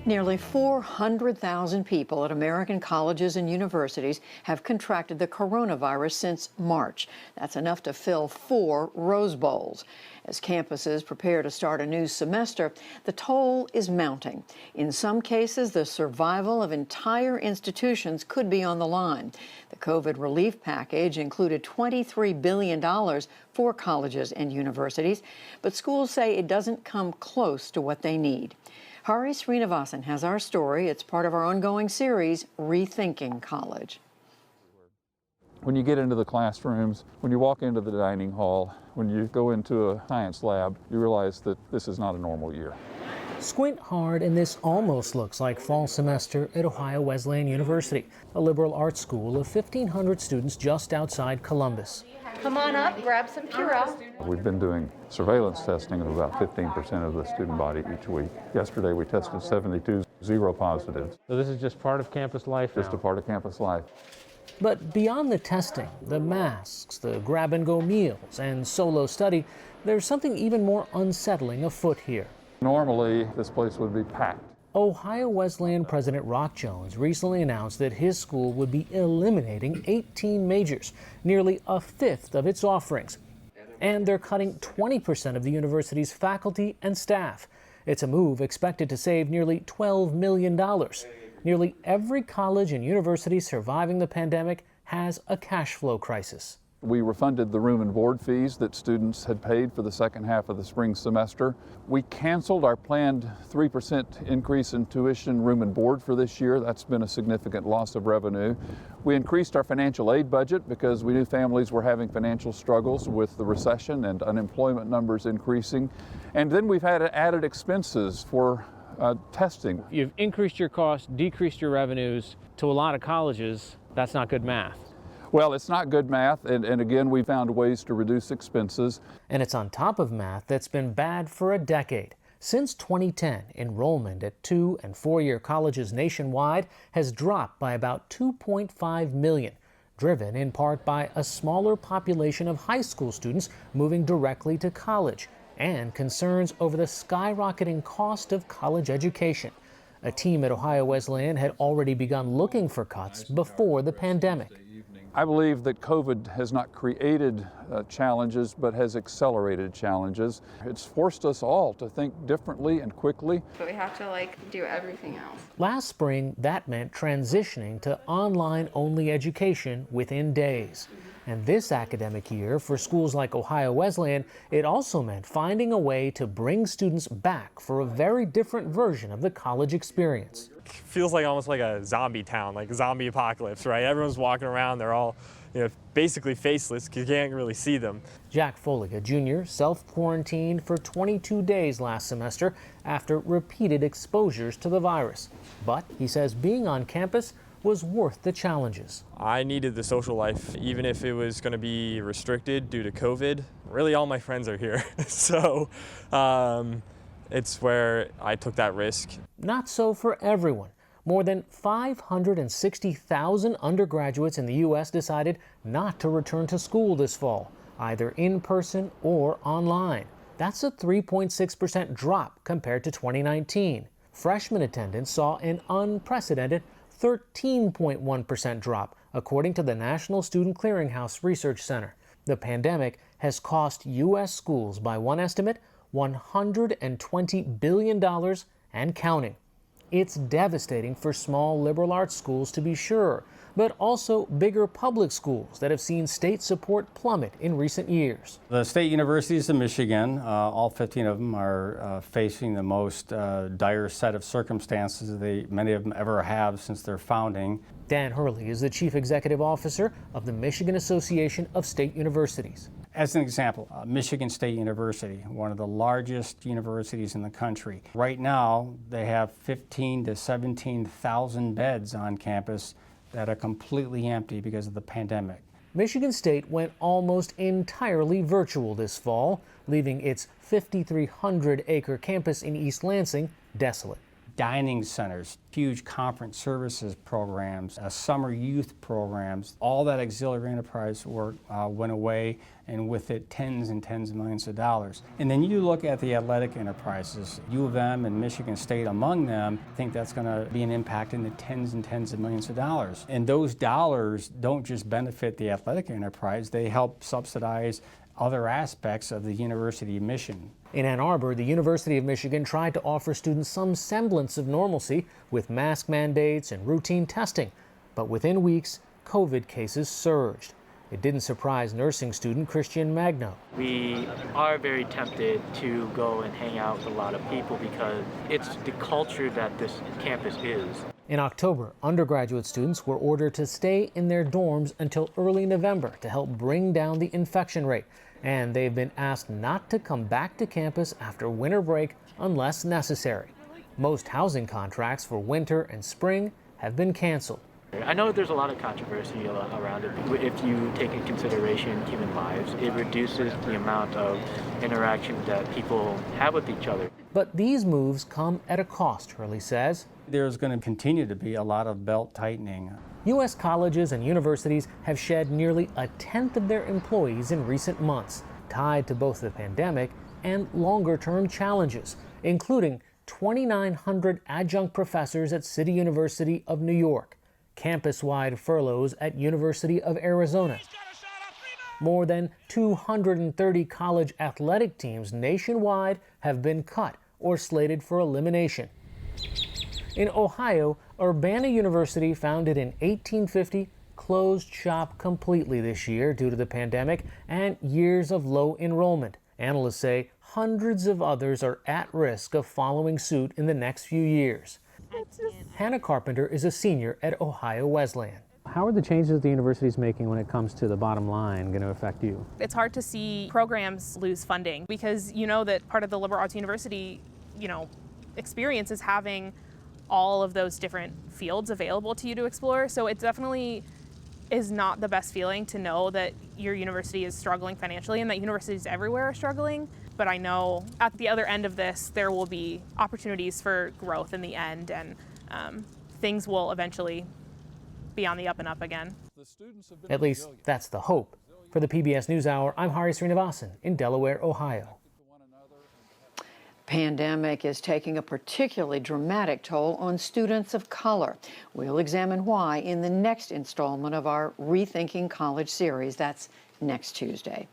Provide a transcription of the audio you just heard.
Nearly 400,000 people at American colleges and universities have contracted the coronavirus since March. That's enough to fill 4 Rose Bowls. As campuses prepare to start a new semester, the toll is mounting. In some cases, the survival of entire institutions could be on the line. The COVID relief package included $23 billion for colleges and universities, but schools say it doesn't come close to what they need. Hari Srinivasan has our story. It's part of our ongoing series, Rethinking College. When you get into the classrooms, when you walk into the dining hall, when you go into a science lab, you realize that this is not a normal year. Squint hard and this almost looks like fall semester at Ohio Wesleyan University, a liberal arts school of 1,500 students just outside Columbus. Come on up, grab some Purell. We've been doing surveillance testing of about 15% of the student body each week. Yesterday we tested 72 zero positives. So this is just part of campus life now. Just a part of campus life. But beyond the testing, the masks, the grab-and-go meals, and solo study, there's something even more unsettling afoot here. Normally, this place would be packed. Ohio Wesleyan President Rock Jones recently announced that his school would be eliminating 18 majors, nearly a fifth of its offerings. And they're cutting 20% of the university's faculty and staff. It's a move expected to save nearly $12 million. Nearly every college and university surviving the pandemic has a cash flow crisis. We refunded the room and board fees that students had paid for the second half of the spring semester. We canceled our planned 3% increase in tuition, room and board for this year. That's been a significant loss of revenue. We increased our financial aid budget because we knew families were having financial struggles with the recession and unemployment numbers increasing. And then we've had added expenses for testing. You've increased your costs, decreased your revenues. To a lot of colleges, that's not good math. Well, it's not good math, and again, we found ways to reduce expenses. And it's on top of math that's been bad for a decade. Since 2010, enrollment at 2- and 4-year colleges nationwide has dropped by about 2.5 million, driven in part by a smaller population of high school students moving directly to college, and concerns over the skyrocketing cost of college education. A team at Ohio Wesleyan had already begun looking for cuts before the pandemic. I believe that COVID has not created challenges, but has accelerated challenges. It's forced us all to think differently and quickly. But we have to do everything else. Last spring, that meant transitioning to online-only education within days. And this academic year, for schools like Ohio Wesleyan, it also meant finding a way to bring students back for a very different version of the college experience. Feels like almost like a zombie town, like a zombie apocalypse, right? Everyone's walking around, they're all, basically faceless because you can't really see them. Jack Foley, a junior, self-quarantined for 22 days last semester after repeated exposures to the virus. But he says being on campus was worth the challenges. I needed the social life, even if it was going to be restricted due to COVID. Really, all my friends are here, so it's where I took that risk. Not so for everyone. More than 560,000 undergraduates in the U.S. decided not to return to school this fall, either in person or online. That's a 3.6% drop compared to 2019. Freshman attendance saw an unprecedented 13.1% drop, according to the National Student Clearinghouse Research Center. The pandemic has cost U.S. schools, by one estimate, $120 billion and counting. It's devastating for small liberal arts schools, to be sure, but also bigger public schools that have seen state support plummet in recent years. The state universities of Michigan, all 15 of them, are facing the most dire set of circumstances many of them ever have since their founding. Dan Hurley is the chief executive officer of the Michigan Association of State Universities. As an example, Michigan State University, one of the largest universities in the country. Right now, they have 15,000 to 17,000 beds on campus that are completely empty because of the pandemic. Michigan State went almost entirely virtual this fall, leaving its 5,300-acre campus in East Lansing desolate. dining centers, huge conference services programs, summer youth programs. All that auxiliary enterprise work went away, and with it tens and tens of millions of dollars. And then you look at the athletic enterprises, U of M and Michigan State among them. I think that's going to be an impact in the tens and tens of millions of dollars. And those dollars don't just benefit the athletic enterprise, they help subsidize other aspects of the university mission. In Ann Arbor, the University of Michigan tried to offer students some semblance of normalcy with mask mandates and routine testing. But within weeks, COVID cases surged. It didn't surprise nursing student Christian Magno. We are very tempted to go and hang out with a lot of people because it's the culture that this campus is. In October, undergraduate students were ordered to stay in their dorms until early November to help bring down the infection rate. And they've been asked not to come back to campus after winter break unless necessary. Most housing contracts for winter and spring have been canceled. I know there's a lot of controversy around it. If you take into consideration human lives, it reduces the amount of interaction that people have with each other. But these moves come at a cost, Hurley says. There's going to continue to be a lot of belt tightening. U.S. colleges and universities have shed nearly a tenth of their employees in recent months, tied to both the pandemic and longer-term challenges, including 2,900 adjunct professors at City University of New York, campus-wide furloughs at University of Arizona. More than 230 college athletic teams nationwide have been cut or slated for elimination. In Ohio, Urbana University, founded in 1850, closed shop completely this year due to the pandemic and years of low enrollment. Analysts say hundreds of others are at risk of following suit in the next few years. Hannah Carpenter is a senior at Ohio Wesleyan. How are the changes the university is making when it comes to the bottom line going to affect you? It's hard to see programs lose funding because you know that part of the liberal arts university, experience is having all of those different fields available to you to explore. So it definitely is not the best feeling to know that your university is struggling financially and that universities everywhere are struggling. But I know at the other end of this, there will be opportunities for growth in the end, and things will eventually be on the up and up again. At least that's the hope. For the PBS NewsHour, I'm Hari Srinivasan in Delaware, Ohio. Pandemic is taking a particularly dramatic toll on students of color. We'll examine why in the next installment of our Rethinking College series. That's next Tuesday.